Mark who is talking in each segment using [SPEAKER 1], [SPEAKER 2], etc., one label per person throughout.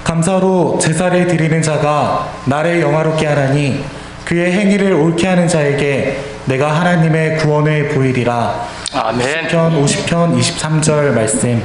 [SPEAKER 1] 감사로 제사를 드리는 자가 나를 영화롭게 하나니 그의 행위를 옳게 하는 자에게 내가 하나님의 구원을 보이리라.
[SPEAKER 2] 아멘.
[SPEAKER 1] 시편 50편 23절 말씀.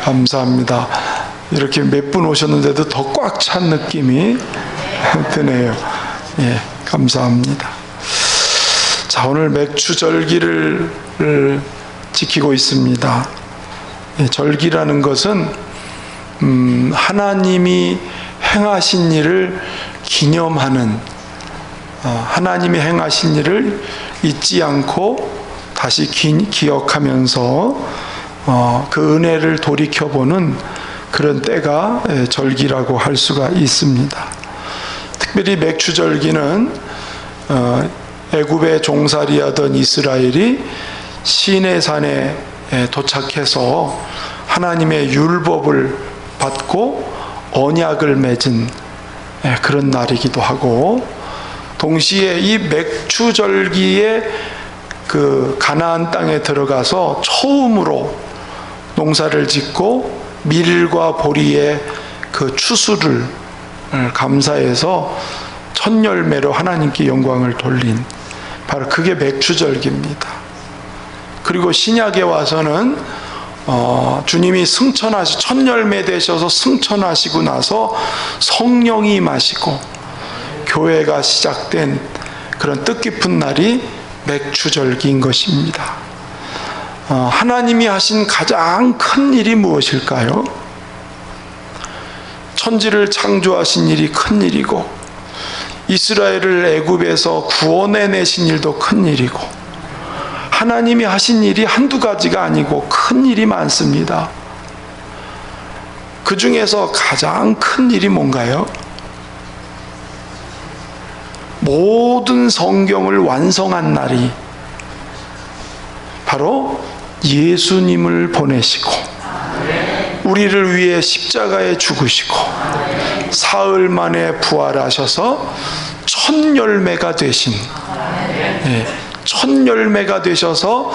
[SPEAKER 3] 감사합니다. 이렇게 몇 분 오셨는데도 더 꽉 찬 느낌이 드네요. 예, 감사합니다. 자, 오늘 맥추절기를 지키고 있습니다. 예, 절기라는 것은 하나님이 행하신 일을 기념하는, 하나님이 행하신 일을 잊지 않고 다시 기억하면서 그 은혜를 돌이켜보는 그런 때가 절기라고 할 수가 있습니다. 특별히 맥추절기는 애굽에 종살이하던 이스라엘이 시내산에 도착해서 하나님의 율법을 받고 언약을 맺은 그런 날이기도 하고, 동시에 이 맥추절기에 그 가나안 땅에 들어가서 처음으로 농사를 짓고 밀과 보리의 그 추수를 감사해서 첫 열매로 하나님께 영광을 돌린, 바로 그게 맥추절기입니다. 그리고 신약에 와서는 주님이 첫 열매 되셔서 승천하시고 나서 성령이 임하시고 교회가 시작된 그런 뜻깊은 날이 맥추절기인 것입니다. 하나님이 하신 가장 큰 일이 무엇일까요? 천지를 창조하신 일이 큰 일이고, 이스라엘을 애굽에서 구원해내신 일도 큰 일이고, 하나님이 하신 일이 한두 가지가 아니고 큰 일이 많습니다. 그 중에서 가장 큰 일이 뭔가요? 모든 성경을 완성한 날이 바로 예수님을 보내시고 우리를 위해 십자가에 죽으시고 사흘 만에 부활하셔서 첫 열매가 되신, 첫 열매가 되셔서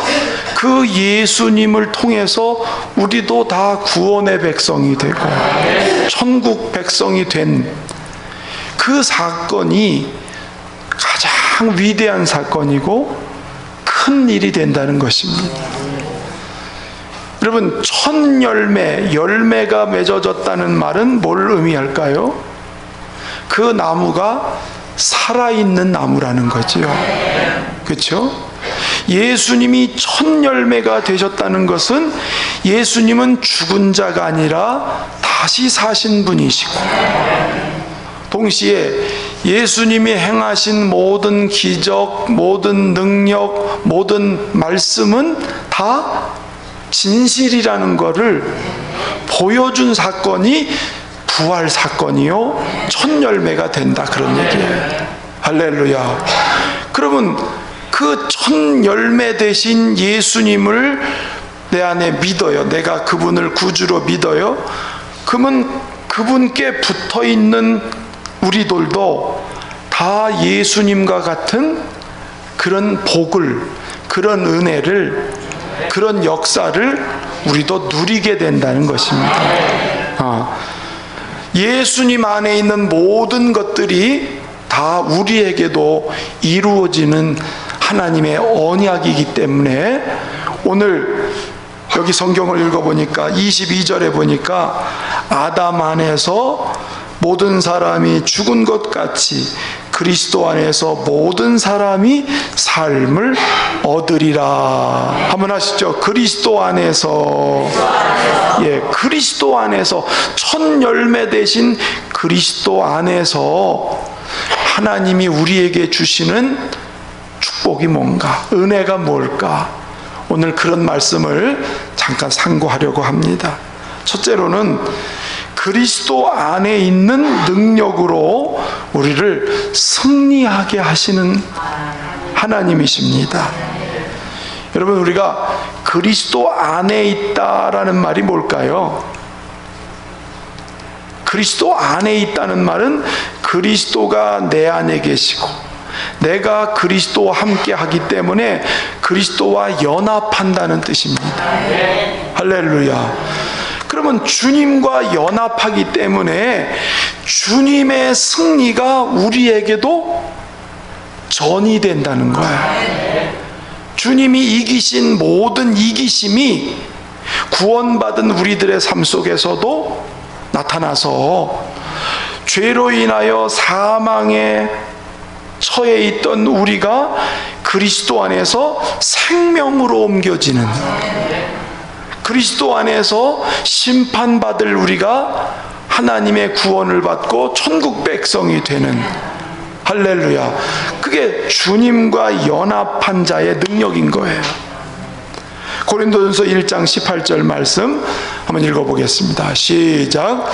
[SPEAKER 3] 그 예수님을 통해서 우리도 다 구원의 백성이 되고 천국 백성이 된 그 사건이 가장 위대한 사건이고 큰 일이 된다는 것입니다. 여러분, 첫 열매가 맺어졌다는 말은 뭘 의미할까요? 그 나무가 살아있는 나무라는 거지요. 그렇죠? 예수님이 첫 열매가 되셨다는 것은 예수님은 죽은 자가 아니라 다시 사신 분이시고, 동시에 예수님이 행하신 모든 기적, 모든 능력, 모든 말씀은 다 진실이라는 것을 보여준 사건이 부활 사건이요 첫 열매가 된다, 그런 얘기예요. 할렐루야. 그러면 그 첫 열매 되신 예수님을 내 안에 믿어요. 내가 그분을 구주로 믿어요. 그러면 그분께 붙어있는 우리들도 다 예수님과 같은 그런 복을, 그런 은혜를, 그런 역사를 우리도 누리게 된다는 것입니다. 예수님 안에 있는 모든 것들이 다 우리에게도 이루어지는 하나님의 언약이기 때문에, 오늘 여기 성경을 읽어보니까 22절에 보니까 아담 안에서 모든 사람이 죽은 것 같이 그리스도 안에서 모든 사람이 삶을 얻으리라. 한번 하시죠. 그리스도 안에서. 그리스도 안에서, 첫 열매 되신 그리스도 안에서 하나님이 우리에게 주시는 축복이 뭔가, 은혜가 뭘까? 오늘 그런 말씀을 잠깐 상고하려고 합니다. 첫째로는 그리스도 안에 있는 능력으로 우리를 승리하게 하시는 하나님이십니다. 여러분, 우리가 그리스도 안에 있다라는 말이 뭘까요? 그리스도 안에 있다는 말은 그리스도가 내 안에 계시고 내가 그리스도와 함께 하기 때문에 그리스도와 연합한다는 뜻입니다. 할렐루야. 그러면 주님과 연합하기 때문에 주님의 승리가 우리에게도 전이 된다는 거예요. 주님이 이기신 모든 이기심이 구원받은 우리들의 삶 속에서도 나타나서 죄로 인하여 사망에 처해 있던 우리가 그리스도 안에서 생명으로 옮겨지는, 그리스도 안에서 심판받을 우리가 하나님의 구원을 받고 천국 백성이 되는, 할렐루야. 그게 주님과 연합한 자의 능력인 거예요. 고린도전서 1장 18절 말씀 한번 읽어보겠습니다. 시작.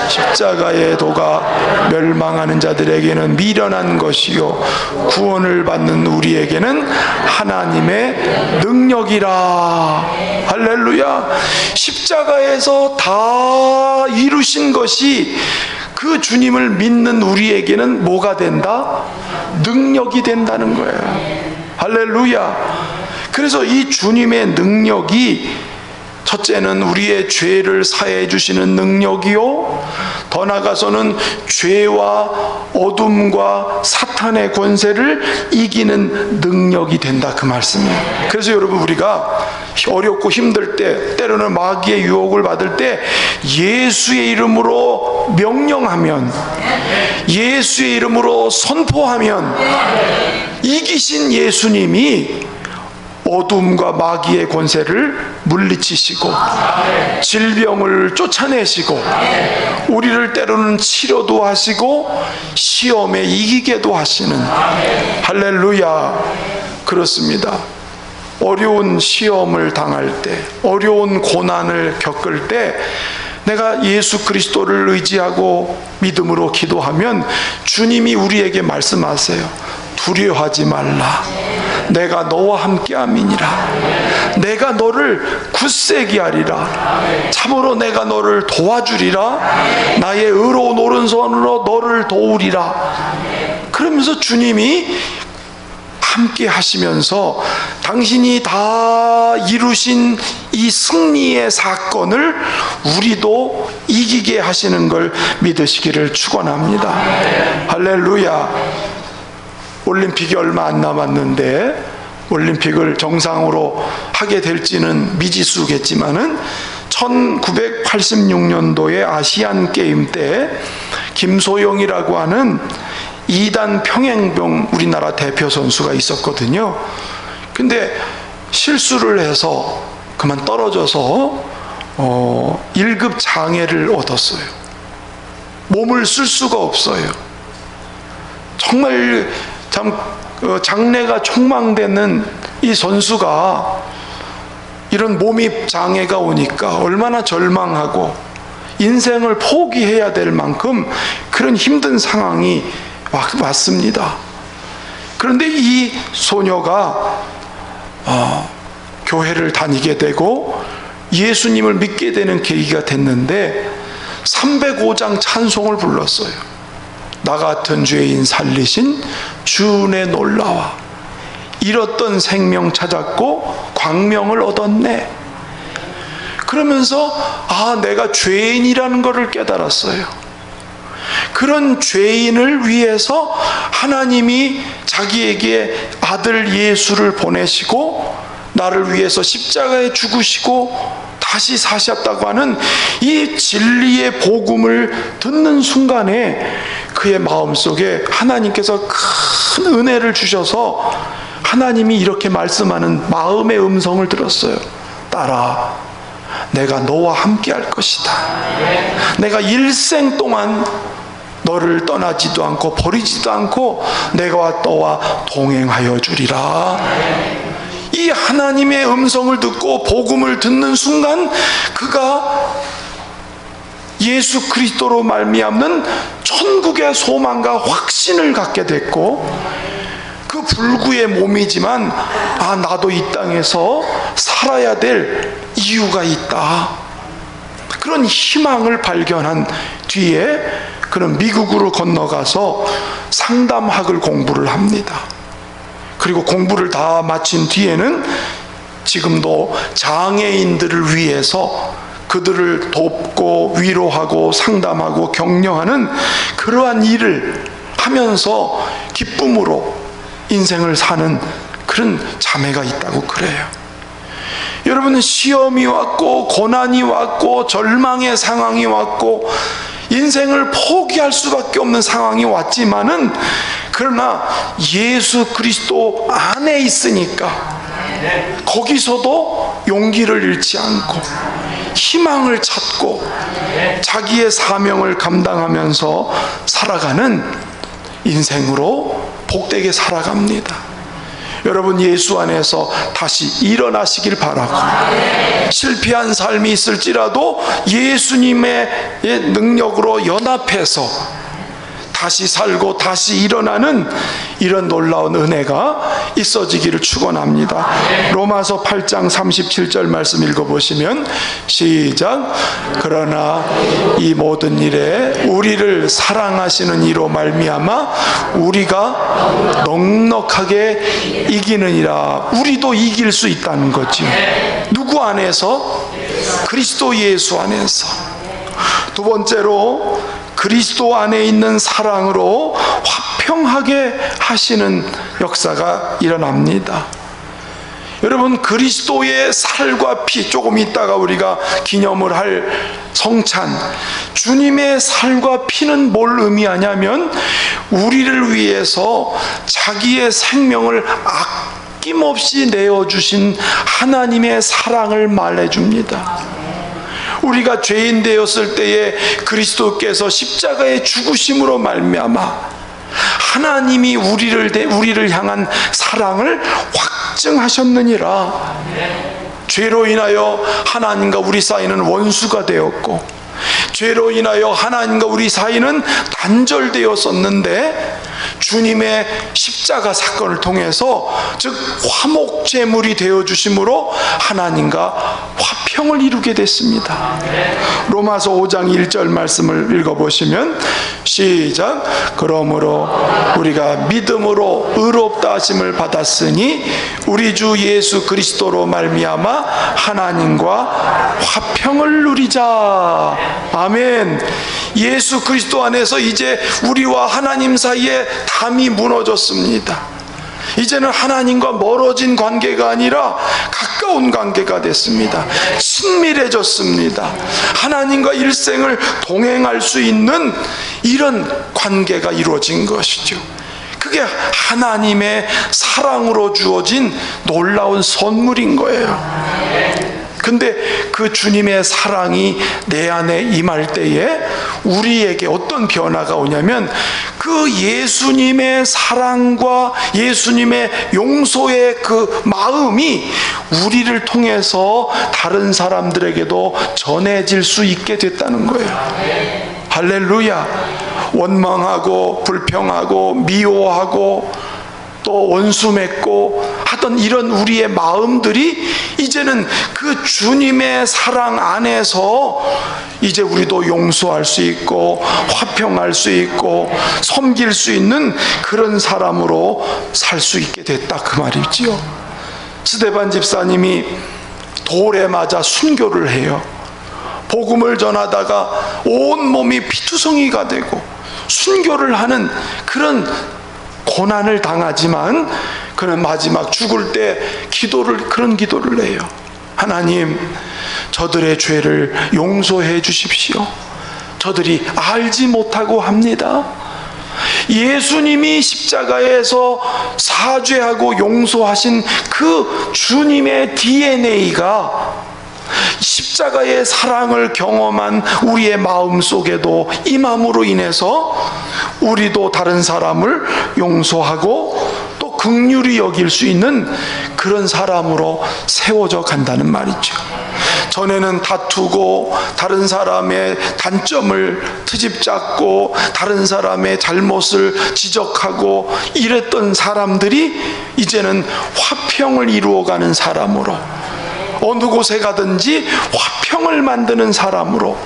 [SPEAKER 3] 십자가의 도가 멸망하는 자들에게는 미련한 것이요 구원을 받는 우리에게는 하나님의 능력이라. 할렐루야. 십자가에서 다 이루신 것이 그 주님을 믿는 우리에게는 뭐가 된다? 능력이 된다는 거예요. 할렐루야. 그래서 이 주님의 능력이 첫째는 우리의 죄를 사해 주시는 능력이요, 더 나아가서는 죄와 어둠과 사탄의 권세를 이기는 능력이 된다, 그 말씀이에요. 그래서 여러분, 우리가 어렵고 힘들 때, 때로는 마귀의 유혹을 받을 때 예수의 이름으로 명령하면, 예수의 이름으로 선포하면 이기신 예수님이 어둠과 마귀의 권세를 물리치시고 질병을 쫓아내시고 우리를 때로는 치료도 하시고 시험에 이기게도 하시는, 할렐루야. 그렇습니다. 어려운 시험을 당할 때, 어려운 고난을 겪을 때 내가 예수 그리스도를 의지하고 믿음으로 기도하면 주님이 우리에게 말씀하세요. 두려워하지 말라. 내가 너와 함께함이니라. 내가 너를 굳세게 하리라. 참으로 내가 너를 도와주리라. 나의 의로운 오른손으로 너를 도우리라. 그러면서 주님이 함께 하시면서 당신이 다 이루신 이 승리의 사건을 우리도 이기게 하시는 걸 믿으시기를 축원합니다. 할렐루야. 올림픽이 얼마 안 남았는데 올림픽을 정상으로 하게 될지는 미지수겠지만은 1986년도에 아시안 게임 때 김소영이라고 하는 2단 평행병 우리나라 대표 선수가 있었거든요. 근데 실수를 해서 그만 떨어져서 1급 장애를 얻었어요. 몸을 쓸 수가 없어요. 정말 참 장래가 촉망되는 이 선수가 이런 몸이 장애가 오니까 얼마나 절망하고 인생을 포기해야 될 만큼 그런 힘든 상황이 왔습니다. 그런데 이 소녀가 교회를 다니게 되고 예수님을 믿게 되는 계기가 됐는데 305장 찬송을 불렀어요. 나 같은 죄인 살리신 주의 놀라와 잃었던 생명 찾았고 광명을 얻었네. 그러면서 내가 죄인이라는 것을 깨달았어요. 그런 죄인을 위해서 하나님이 자기에게 아들 예수를 보내시고 나를 위해서 십자가에 죽으시고 다시 사셨다고 하는 이 진리의 복음을 듣는 순간에 그의 마음속에 하나님께서 큰 은혜를 주셔서 하나님이 이렇게 말씀하는 마음의 음성을 들었어요. 딸아, 내가 너와 함께 할 것이다. 내가 일생 동안 너를 떠나지도 않고 버리지도 않고 내가 너와 동행하여 주리라. 이 하나님의 음성을 듣고 복음을 듣는 순간 그가 예수 그리스도로 말미암는 천국의 소망과 확신을 갖게 됐고, 그 불구의 몸이지만 나도 이 땅에서 살아야 될 이유가 있다. 그런 희망을 발견한 뒤에 그는 미국으로 건너가서 상담학을 공부를 합니다. 그리고 공부를 다 마친 뒤에는 지금도 장애인들을 위해서 그들을 돕고 위로하고 상담하고 격려하는 그러한 일을 하면서 기쁨으로 인생을 사는 그런 자매가 있다고 그래요. 여러분은 시험이 왔고 고난이 왔고 절망의 상황이 왔고 인생을 포기할 수밖에 없는 상황이 왔지만은, 그러나 예수 그리스도 안에 있으니까 거기서도 용기를 잃지 않고 희망을 찾고 자기의 사명을 감당하면서 살아가는 인생으로 복되게 살아갑니다. 여러분 예수 안에서 다시 일어나시길 바라고, 실패한 삶이 있을지라도 예수님의 능력으로 연합해서 다시 살고 다시 일어나는 이런 놀라운 은혜가 있어지기를 축원합니다. 로마서 8장 37절 말씀 읽어보시면 시작. 그러나 이 모든 일에 우리를 사랑하시는 이로 말미암아 우리가 넉넉하게 이기느니라. 우리도 이길 수 있다는 거죠. 누구 안에서? 그리스도 예수 안에서. 두 번째로 그리스도 안에 있는 사랑으로 화평하게 하시는 역사가 일어납니다. 여러분, 그리스도의 살과 피, 조금 있다가 우리가 기념을 할 성찬, 주님의 살과 피는 뭘 의미하냐면 우리를 위해서 자기의 생명을 아낌없이 내어주신 하나님의 사랑을 말해줍니다. 우리가 죄인 되었을 때에 그리스도께서 십자가의 죽으심으로 말미암아 하나님이 우리를 향한 사랑을 확증하셨느니라. 죄로 인하여 하나님과 우리 사이는 원수가 되었고, 죄로 인하여 하나님과 우리 사이는 단절되었었는데 주님의 십자가 사건을 통해서, 즉 화목제물이 되어주심으로 하나님과 화평을 이루게 됐습니다. 로마서 5장 1절 말씀을 읽어보시면 시작. 그러므로 우리가 믿음으로 의롭다 하심을 받았으니 우리 주 예수 그리스도로 말미암아 하나님과 화평을 누리자. 아멘. 예수 그리스도 안에서 이제 우리와 하나님 사이에 담이 무너졌습니다. 이제는 하나님과 멀어진 관계가 아니라 가까운 관계가 됐습니다. 친밀해졌습니다. 하나님과 일생을 동행할 수 있는 이런 관계가 이루어진 것이죠. 그게 하나님의 사랑으로 주어진 놀라운 선물인 거예요. 근데 그 주님의 사랑이 내 안에 임할 때에 우리에게 어떤 변화가 오냐면, 그 예수님의 사랑과 예수님의 용서의 그 마음이 우리를 통해서 다른 사람들에게도 전해질 수 있게 됐다는 거예요. 할렐루야. 원망하고 불평하고 미워하고 또 원수 맺고 하던 이런 우리의 마음들이 이제는 그 주님의 사랑 안에서 이제 우리도 용서할 수 있고 화평할 수 있고 섬길 수 있는 그런 사람으로 살 수 있게 됐다, 그 말이지요. 스데반 집사님이 돌에 맞아 순교를 해요. 복음을 전하다가 온몸이 피투성이가 되고 순교를 하는 그런 고난을 당하지만 그는 마지막 죽을 때 그런 기도를 해요. 하나님, 저들의 죄를 용서해 주십시오. 저들이 알지 못하고 합니다. 예수님이 십자가에서 사죄하고 용서하신 그 주님의 DNA가 십자가의 사랑을 경험한 우리의 마음 속에도 임함으로 인해서 우리도 다른 사람을 용서하고 또 긍휼히 여길 수 있는 그런 사람으로 세워져 간다는 말이죠. 전에는 다투고 다른 사람의 단점을 트집잡고 다른 사람의 잘못을 지적하고 이랬던 사람들이 이제는 화평을 이루어가는 사람으로, 어느 곳에 가든지 화평을 만드는 사람으로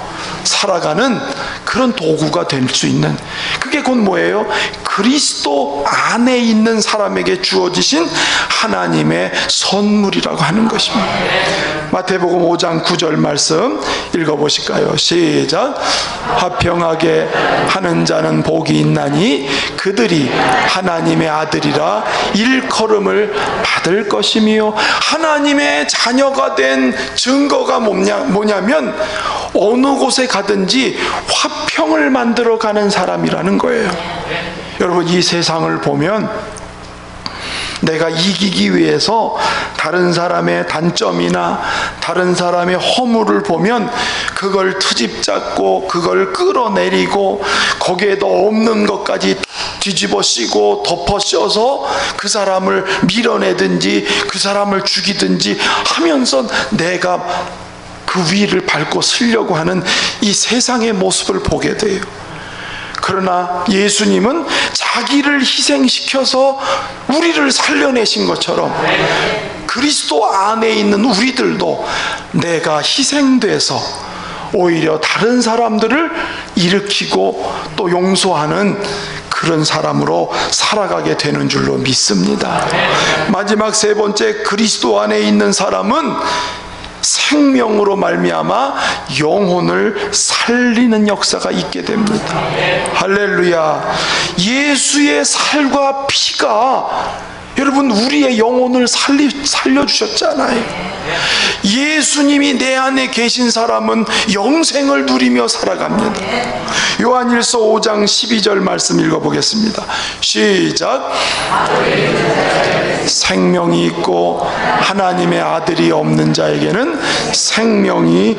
[SPEAKER 3] 살아가는 그런 도구가 될 수 있는, 그게 곧 뭐예요? 그리스도 안에 있는 사람에게 주어지신 하나님의 선물이라고 하는 것입니다. 마태복음 5장 9절 말씀 읽어보실까요? 시작. 화평하게 하는 자는 복이 있나니 그들이 하나님의 아들이라 일컬음을 받을 것이며, 하나님의 자녀가 된 증거가 뭐냐면 어느 곳에 가든지 화평을 만들어 가는 사람이라는 거예요. 여러분, 이 세상을 보면 내가 이기기 위해서 다른 사람의 단점이나 다른 사람의 허물을 보면 그걸 트집잡고 그걸 끌어내리고 거기에도 없는 것까지 뒤집어 씌고 덮어 씌워서 그 사람을 밀어내든지 그 사람을 죽이든지 하면서 내가 그 위를 밟고 서려고 하는 이 세상의 모습을 보게 돼요. 그러나 예수님은 자기를 희생시켜서 우리를 살려내신 것처럼 그리스도 안에 있는 우리들도 내가 희생돼서 오히려 다른 사람들을 일으키고 또 용서하는 그런 사람으로 살아가게 되는 줄로 믿습니다. 마지막 세 번째, 그리스도 안에 있는 사람은 생명으로 말미암아 영혼을 살리는 역사가 있게 됩니다. 할렐루야. 예수의 살과 피가 여러분 우리의 영혼을 살려주셨잖아요. 예수님이 내 안에 계신 사람은 영생을 누리며 살아갑니다. 요한일서 5장 12절 말씀 읽어보겠습니다. 시작. 생명이 있고 하나님의 아들이 없는 자에게는 생명이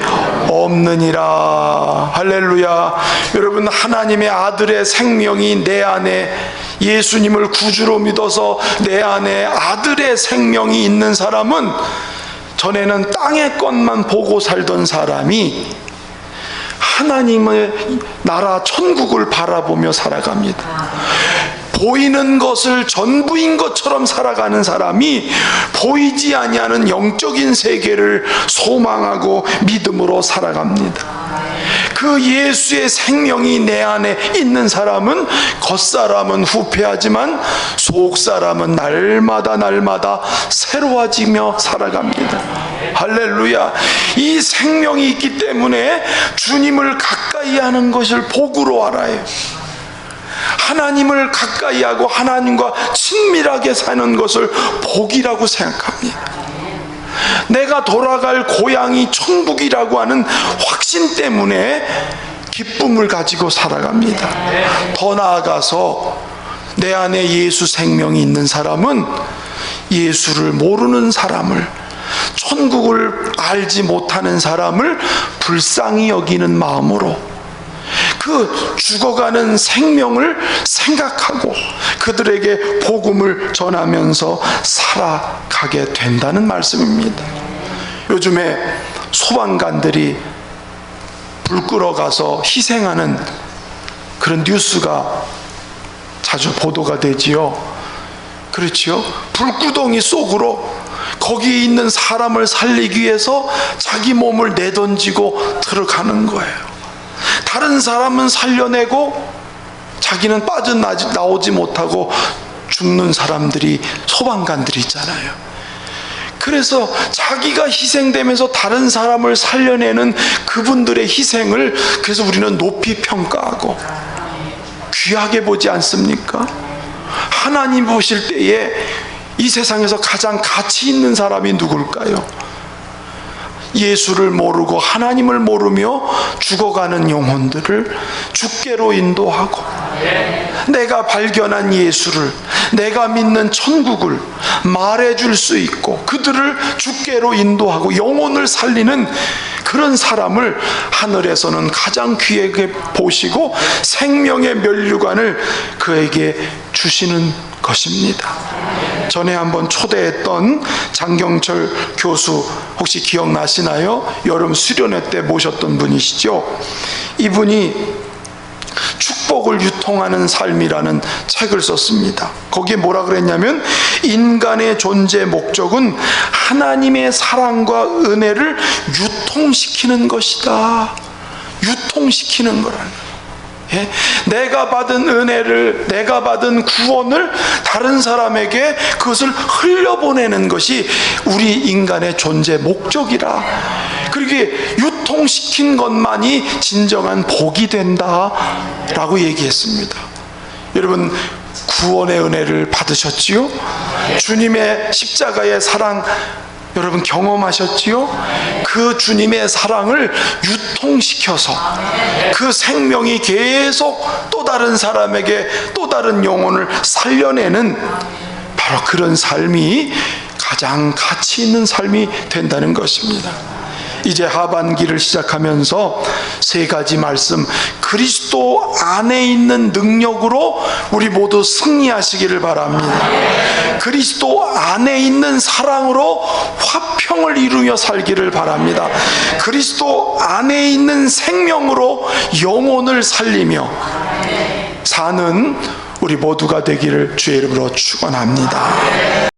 [SPEAKER 3] 없느니라. 할렐루야. 여러분, 하나님의 아들의 생명이 내 안에, 예수님을 구주로 믿어서 내 안에 아들의 생명이 있는 사람은, 전에는 땅의 것만 보고 살던 사람이 하나님의 나라 천국을 바라보며 살아갑니다. 보이는 것을 전부인 것처럼 살아가는 사람이 보이지 아니하는 영적인 세계를 소망하고 믿음으로 살아갑니다. 그 예수의 생명이 내 안에 있는 사람은 겉사람은 후패하지만 속사람은 날마다 새로워지며 살아갑니다. 할렐루야. 이 생명이 있기 때문에 주님을 가까이 하는 것을 복으로 알아요. 하나님을 가까이 하고 하나님과 친밀하게 사는 것을 복이라고 생각합니다. 내가 돌아갈 고향이 천국이라고 하는 확신 때문에 기쁨을 가지고 살아갑니다. 더 나아가서 내 안에 예수 생명이 있는 사람은 예수를 모르는 사람을, 천국을 알지 못하는 사람을 불쌍히 여기는 마음으로 그 죽어가는 생명을 생각하고 그들에게 복음을 전하면서 살아가게 된다는 말씀입니다. 요즘에 소방관들이 불 끌어가서 희생하는 그런 뉴스가 자주 보도가 되지요. 그렇지요? 불구덩이 속으로 거기에 있는 사람을 살리기 위해서 자기 몸을 내던지고 들어가는 거예요. 다른 사람은 살려내고 자기는 빠져나오지 못하고 죽는 사람들이, 소방관들이 있잖아요. 그래서 자기가 희생되면서 다른 사람을 살려내는 그분들의 희생을 그래서 우리는 높이 평가하고 귀하게 보지 않습니까? 하나님 보실 때에 이 세상에서 가장 가치 있는 사람이 누굴까요? 예수를 모르고 하나님을 모르며 죽어가는 영혼들을 주께로 인도하고 내가 발견한 예수를, 내가 믿는 천국을 말해줄 수 있고 그들을 주께로 인도하고 영혼을 살리는 그런 사람을 하늘에서는 가장 귀하게 보시고 생명의 면류관을 그에게 주시는 것입니다. 전에 한번 초대했던 장경철 교수 혹시 기억나시나요? 여름 수련회 때 모셨던 분이시죠. 이분이 축복을 유통하는 삶이라는 책을 썼습니다. 거기에 뭐라 그랬냐면 인간의 존재 목적은 하나님의 사랑과 은혜를 유통시키는 것이다. 유통시키는 거라는 거예요. 예? 내가 받은 은혜를, 내가 받은 구원을 다른 사람에게 그것을 흘려보내는 것이 우리 인간의 존재 목적이라. 그렇게 유통시킨 것만이 진정한 복이 된다 라고 얘기했습니다. 여러분, 구원의 은혜를 받으셨지요? 주님의 십자가의 사랑 여러분 경험하셨지요? 그 주님의 사랑을 유통시켜서 그 생명이 계속 또 다른 사람에게 또 다른 영혼을 살려내는 바로 그런 삶이 가장 가치 있는 삶이 된다는 것입니다. 이제 하반기를 시작하면서 세 가지 말씀, 그리스도 안에 있는 능력으로 우리 모두 승리하시기를 바랍니다. 그리스도 안에 있는 사랑으로 화평을 이루며 살기를 바랍니다. 그리스도 안에 있는 생명으로 영혼을 살리며 사는 우리 모두가 되기를 주의 이름으로 축원합니다.